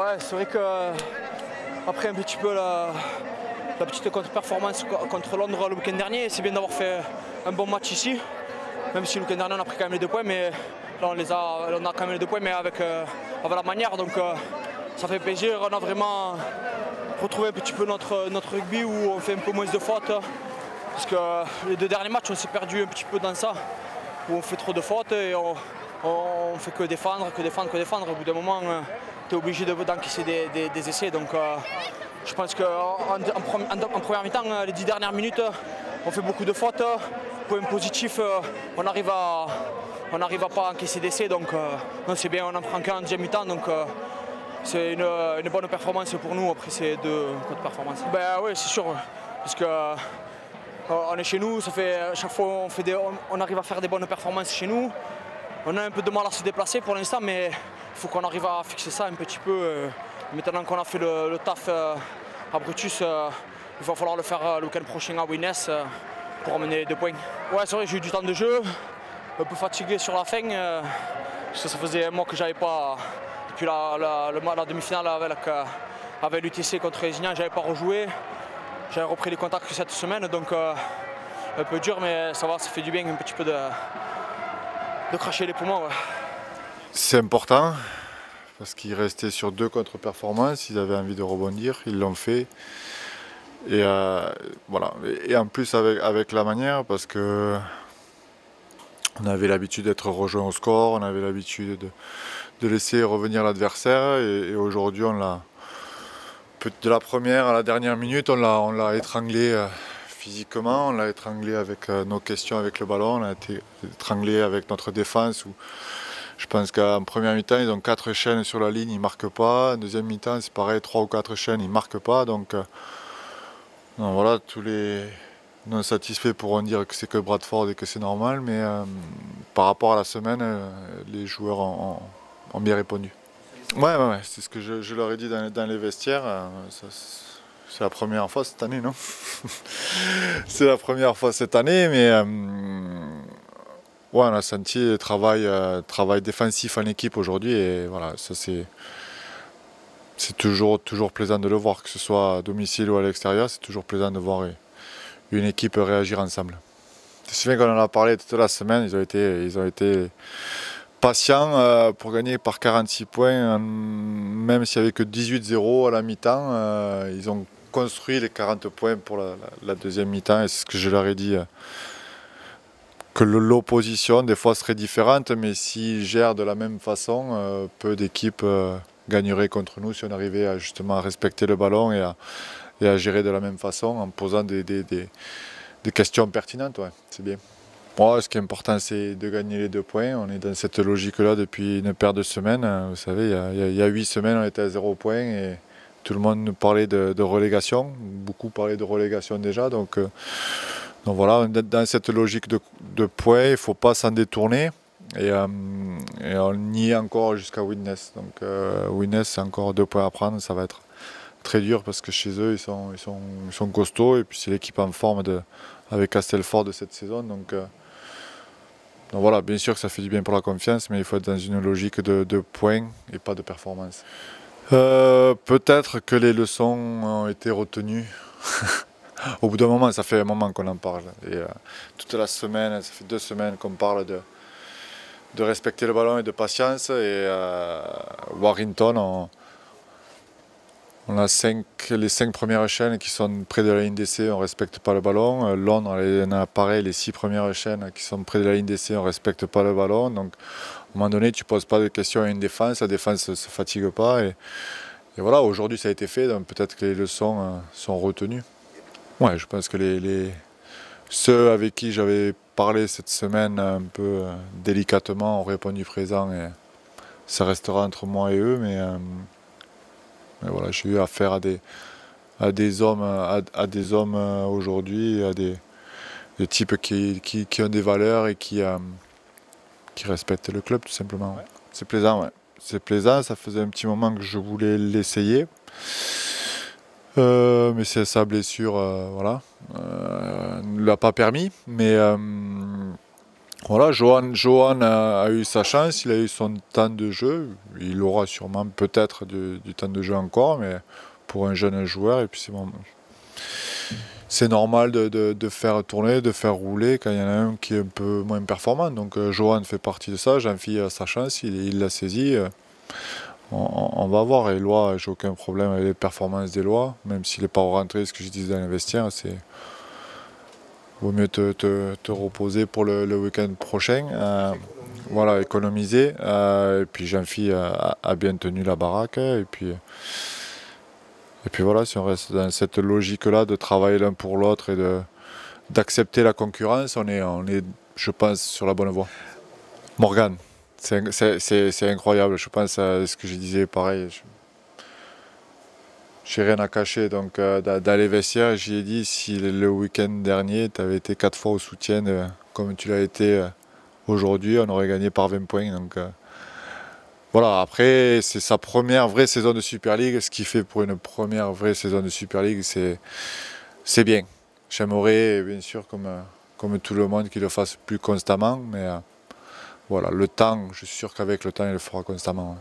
Ouais, c'est vrai que après un petit peu la petite contre-performance contre Londres le week-end dernier, c'est bien d'avoir fait un bon match ici. Même si le week-end dernier on a pris quand même les 2 points, mais là on a quand même les 2 points, mais avec la manière. Donc ça fait plaisir. On a vraiment retrouvé un petit peu notre rugby où on fait un peu moins de fautes. Parce que les 2 derniers matchs on s'est perdu un petit peu dans ça, où on fait trop de fautes et on fait que défendre. Au bout d'un moment, tu es obligé d'encaisser des essais. Donc je pense qu'en première mi-temps, les 10 dernières minutes, on fait beaucoup de fautes. Point positif, on n'arrive à pas encaisser d'essais. Donc c'est bien, on en prend qu'un en deuxième mi-temps. Donc c'est une bonne performance pour nous après ces 2 contre-performances. Ben oui, c'est sûr. Parce que on est chez nous, ça fait chaque fois on arrive à faire des bonnes performances chez nous. On a un peu de mal à se déplacer pour l'instant, mais il faut qu'on arrive à fixer ça un petit peu. Maintenant qu'on a fait le taf à Brutus, il va falloir le faire le week-end prochain à Winnes pour emmener les 2 points. Ouais, c'est vrai, j'ai eu du temps de jeu, un peu fatigué sur la fin, parce que ça faisait un mois que j'avais pas, depuis la demi-finale avec l'UTC contre Lézignan, j'avais pas rejoué. J'avais repris les contacts cette semaine, donc un peu dur, mais ça va, ça fait du bien un petit peu de cracher les poumons. Ouais. C'est important, parce qu'ils restaient sur 2 contre-performances, ils avaient envie de rebondir, ils l'ont fait. Et voilà. Et en plus avec la manière, parce que on avait l'habitude d'être rejoint au score, on avait l'habitude de laisser revenir l'adversaire, et aujourd'hui de la première à la dernière minute, on l'a étranglé physiquement, on l'a étranglé avec nos questions avec le ballon, on l'a étranglé avec notre défense. Où je pense qu'en première mi-temps, ils ont 4 chaînes sur la ligne, ils ne marquent pas. En deuxième mi-temps, c'est pareil, 3 ou 4 chaînes, ils ne marquent pas. Donc voilà, tous les non satisfaits pourront dire que c'est que Bradford et que c'est normal, mais par rapport à la semaine, les joueurs ont bien répondu. Ouais, c'est ce que je leur ai dit dans les vestiaires. C'est la première fois cette année, non? C'est la première fois cette année, mais ouais, on a senti le travail défensif en équipe aujourd'hui, et voilà, ça c'est toujours plaisant de le voir, que ce soit à domicile ou à l'extérieur, c'est toujours plaisant de voir une équipe réagir ensemble. Je me souviens qu'on en a parlé toute la semaine, ils ont été patients pour gagner par 46 points, même s'il n'y avait que 18-0 à la mi-temps, ils ont construit les 40 points pour la deuxième mi-temps, et c'est ce que je leur ai dit, que l'opposition des fois serait différente, mais s'ils gèrent de la même façon, peu d'équipes gagneraient contre nous si on arrivait justement à respecter le ballon et à gérer de la même façon en posant des questions pertinentes. Ouais, c'est bien. Moi, ce qui est important, c'est de gagner les 2 points. On est dans cette logique-là depuis une paire de semaines. Vous savez, il y a 8 semaines, on était à 0 points et tout le monde nous parlait de relégation. Beaucoup parlaient de relégation déjà. Donc voilà, dans cette logique de points, il ne faut pas s'en détourner. Et on y est encore jusqu'à Winnes. Donc Winnes, c'est encore 2 points à prendre. Ça va être très dur parce que chez eux, ils sont costauds. Et puis c'est l'équipe en forme avec Castelfort de cette saison. Donc voilà, bien sûr que ça fait du bien pour la confiance, mais il faut être dans une logique de points et pas de performance. Peut-être que les leçons ont été retenues. Au bout d'un moment, ça fait un moment qu'on en parle. Et toute la semaine, ça fait 2 semaines qu'on parle de respecter le ballon et de patience. Et Warrington, on a les 5 premières chaînes qui sont près de la ligne d'essai, on ne respecte pas le ballon. Londres, on a pareil, les 6 premières chaînes qui sont près de la ligne d'essai, on ne respecte pas le ballon. Donc à un moment donné, tu ne poses pas de questions à une défense, la défense ne se fatigue pas. Et voilà, aujourd'hui ça a été fait, donc peut-être que les leçons sont retenues. Ouais, je pense que ceux avec qui j'avais parlé cette semaine un peu délicatement ont répondu présent, et ça restera entre moi et eux, mais voilà, j'ai eu affaire à des hommes aujourd'hui, à des types qui ont des valeurs et qui respectent le club tout simplement. Ouais. C'est plaisant, ouais. C'est plaisant, ça faisait un petit moment que je voulais l'essayer. Mais c'est sa blessure, voilà, ne l'a pas permis. Mais Voilà, Johan a eu sa chance, il a eu son temps de jeu. Il aura sûrement peut-être du temps de jeu encore, mais pour un jeune joueur, et puis c'est normal de faire tourner, de faire rouler quand il y en a un qui est un peu moins performant. Donc Johan fait partie de ça, Jean-Philippe a sa chance, il l'a saisi. On va voir. Eloi, j'ai aucun problème avec les performances d'Eloi, même s'il n'est pas rentré, ce que je disais dans les vestiaires, c'est vaut mieux te reposer pour le week-end prochain. Voilà, économiser. Et puis Jean-Philippe a bien tenu la baraque. Et puis voilà, si on reste dans cette logique-là de travailler l'un pour l'autre et d'accepter la concurrence, on est, je pense, sur la bonne voie. Morgan, c'est incroyable. Je pense à ce que je disais, pareil. J'ai rien à cacher. Donc, dans les vestiaires, j'ai dit si le week-end dernier, tu avais été 4 fois au soutien comme tu l'as été aujourd'hui, on aurait gagné par 20 points. Donc, voilà, après, c'est sa première vraie saison de Super League. Ce qu'il fait pour une première vraie saison de Super League, c'est bien. J'aimerais, bien sûr, comme tout le monde, qu'il le fasse plus constamment. Mais voilà, le temps, je suis sûr qu'avec le temps, il le fera constamment. Ouais.